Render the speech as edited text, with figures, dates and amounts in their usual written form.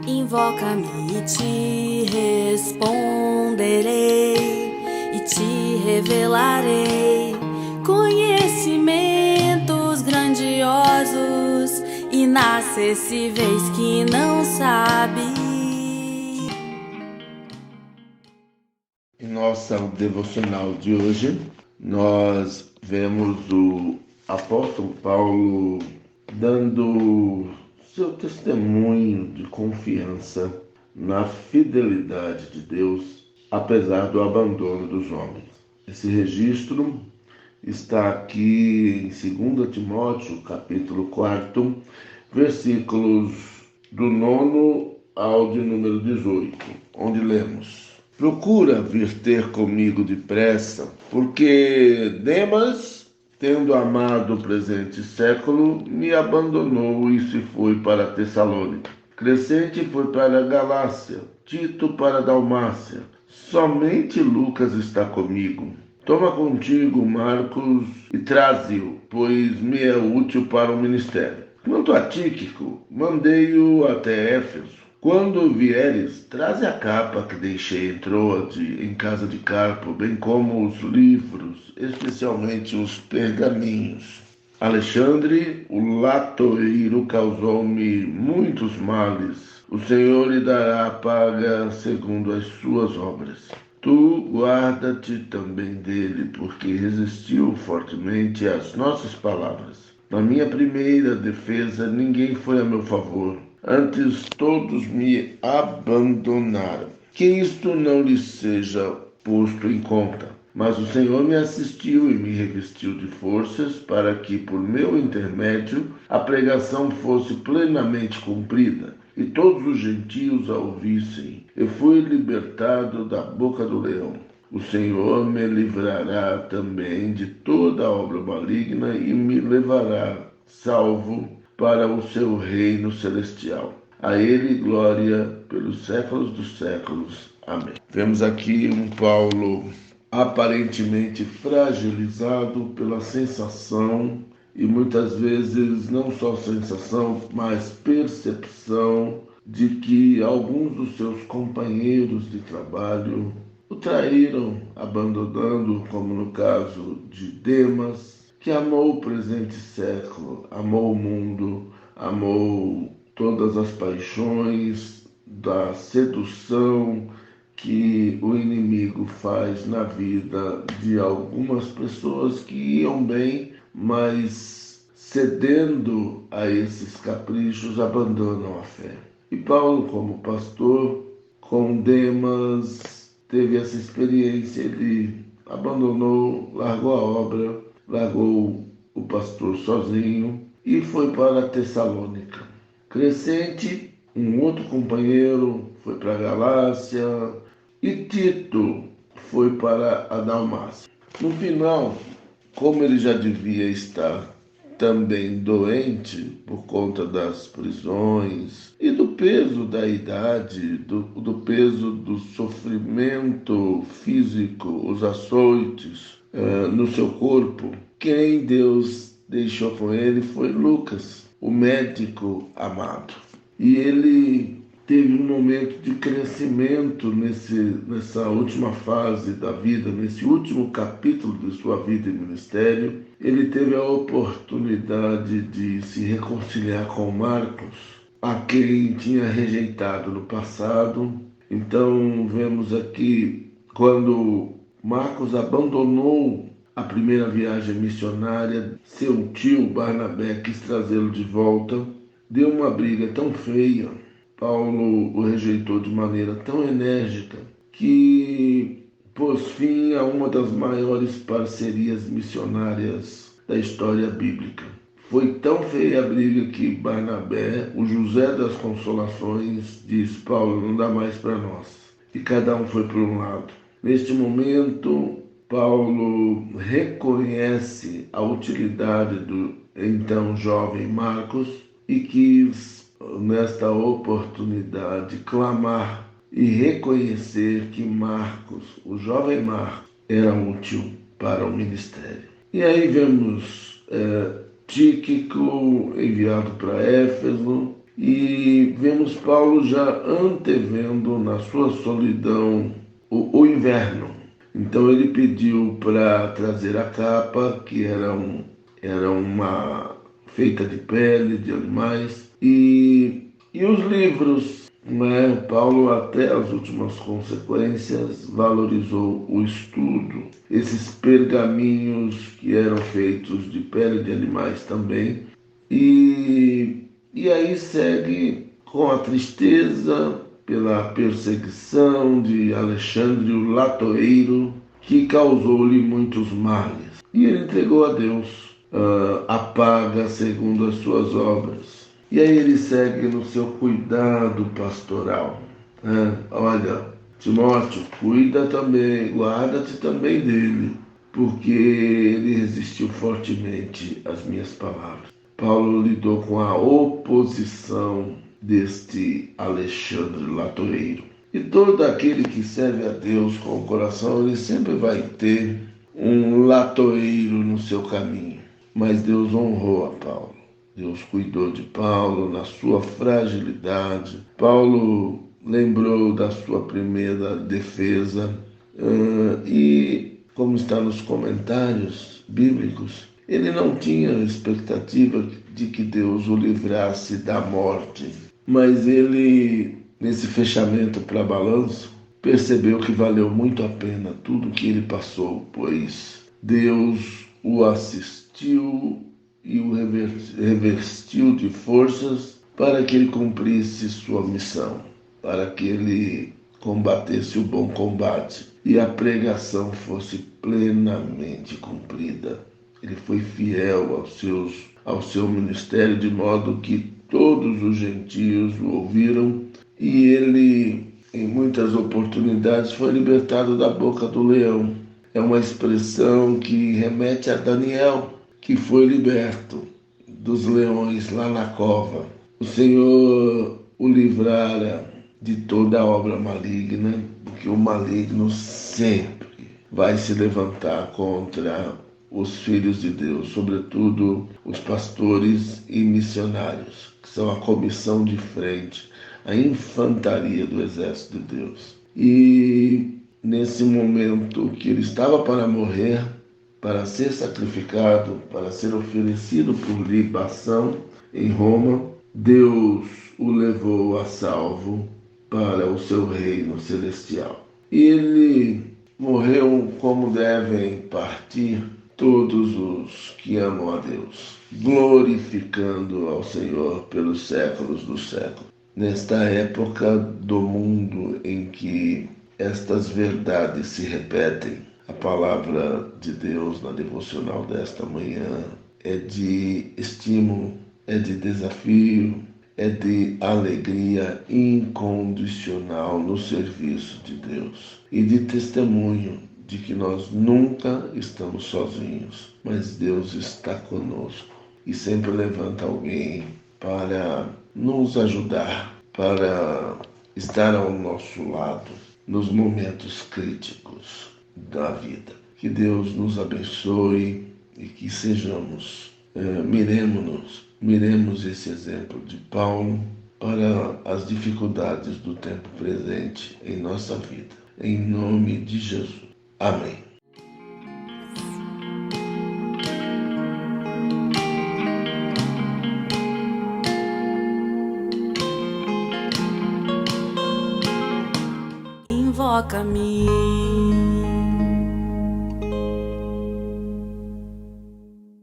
Invoca-me e te responderei, e te revelarei conhecimentos grandiosos, inacessíveis que não sabe. Em nossa devocional de hoje, nós vemos o apóstolo Paulo dando seu testemunho de confiança na fidelidade de Deus, apesar do abandono dos homens. Esse registro está aqui em 2 Timóteo, capítulo 4, versículos do 9 ao de número 18, onde lemos: Procura vir ter comigo depressa, porque Demas, tendo amado o presente século, me abandonou e se foi para Tessalônica. Crescente foi para a Galácia, Tito para a Dalmácia. Somente Lucas está comigo. Toma contigo Marcos e traze-o, pois me é útil para o ministério. Quanto a Tíquico, mandei-o até Éfeso. Quando vieres, traze a capa que deixei em Troade, em casa de Carpo, bem como os livros, especialmente os pergaminhos. Alexandre, o latoeiro, causou-me muitos males. O Senhor lhe dará a paga segundo as suas obras. Tu guarda-te também dele, porque resistiu fortemente às nossas palavras. Na minha primeira defesa, ninguém foi a meu favor. Antes todos me abandonaram. Que isto não lhes seja posto em conta. Mas o Senhor me assistiu e me revestiu de forças para que, por meu intermédio, a pregação fosse plenamente cumprida e todos os gentios a ouvissem. Eu fui libertado da boca do leão. O Senhor me livrará também de toda obra maligna e me levará salvo para o seu reino celestial. A ele glória pelos séculos dos séculos. Amém. Vemos aqui um Paulo aparentemente fragilizado pela sensação, e muitas vezes não só sensação, mas percepção de que alguns dos seus companheiros de trabalho o traíram, abandonando, como no caso de Demas, que amou o presente século, amou o mundo, amou todas as paixões da sedução que o inimigo faz na vida de algumas pessoas que iam bem, mas cedendo a esses caprichos abandonam a fé. E Paulo, como pastor, com Demas, teve essa experiência. Ele abandonou, largou a obra, largou o pastor sozinho e foi para Tessalônica. Crescente, um outro companheiro, foi para a Galácia, e Tito foi para a Dalmácia. No final, como ele já devia estar também doente por conta das prisões e do peso da idade, do peso do sofrimento físico, os açoites no seu corpo, quem Deus deixou com ele foi Lucas, o médico amado. E ele teve um momento de crescimento nessa última fase da vida, nesse último capítulo de sua vida e ministério. Ele teve a oportunidade de se reconciliar com Marcos, a quem tinha rejeitado no passado. Então vemos aqui, quando Marcos abandonou a primeira viagem missionária, seu tio Barnabé quis trazê-lo de volta. Deu uma briga tão feia, Paulo o rejeitou de maneira tão enérgica, que pôs fim a uma das maiores parcerias missionárias da história bíblica. Foi tão feia a briga que Barnabé, o José das Consolações, diz: Paulo, não dá mais para nós. E cada um foi para um lado. Neste momento, Paulo reconhece a utilidade do então jovem Marcos e quis, nesta oportunidade, clamar e reconhecer que Marcos, o jovem Marcos, era útil para o ministério. E aí vemos Tíquico enviado para Éfeso, e vemos Paulo já antevendo na sua solidão o inverno. Então ele pediu para trazer a capa, que era uma feita de pele de animais, e os livros, né? Paulo, até as últimas consequências, valorizou o estudo. Esses pergaminhos que eram feitos de pele de animais também. E aí segue com a tristeza pela perseguição de Alexandre o Latoeiro, que causou-lhe muitos males. E ele entregou a Deus a paga segundo as suas obras. E aí ele segue no seu cuidado pastoral. Olha, Timóteo, cuida também, guarda-te também dele, porque ele resistiu fortemente às minhas palavras. Paulo lidou com a oposição deste Alexandre Latoeiro. E todo aquele que serve a Deus com o coração, ele sempre vai ter um latoeiro no seu caminho. Mas Deus honrou a Paulo. Deus cuidou de Paulo na sua fragilidade. Paulo lembrou da sua primeira defesa. E, como está nos comentários bíblicos, ele não tinha expectativa de que Deus o livrasse da morte. Mas ele, nesse fechamento para balanço, percebeu que valeu muito a pena tudo que ele passou, pois Deus o assistiu e o revestiu de forças para que ele cumprisse sua missão, para que ele combatesse o bom combate e a pregação fosse plenamente cumprida. Ele foi fiel ao seu ministério, de modo que todos os gentios o ouviram, e ele, em muitas oportunidades, foi libertado da boca do leão. É uma expressão que remete a Daniel, que foi liberto dos leões lá na cova. O Senhor o livrara de toda obra maligna, porque o maligno sempre vai se levantar contra os filhos de Deus, sobretudo os pastores e missionários, que são a comissão de frente, a infantaria do exército de Deus. E nesse momento que ele estava para morrer, para ser sacrificado, para ser oferecido por libação em Roma, Deus o levou a salvo para o seu reino celestial. E ele morreu como devem partir todos os que amam a Deus, glorificando ao Senhor pelos séculos dos séculos. Nesta época do mundo em que estas verdades se repetem, a palavra de Deus na devocional desta manhã é de estímulo, é de desafio, é de alegria incondicional no serviço de Deus e de testemunho de que nós nunca estamos sozinhos, mas Deus está conosco e sempre levanta alguém para nos ajudar, para estar ao nosso lado nos momentos críticos da vida. Que Deus nos abençoe e que sejamos, miremos esse exemplo de Paulo para as dificuldades do tempo presente em nossa vida. Em nome de Jesus. Amém. Invoca-me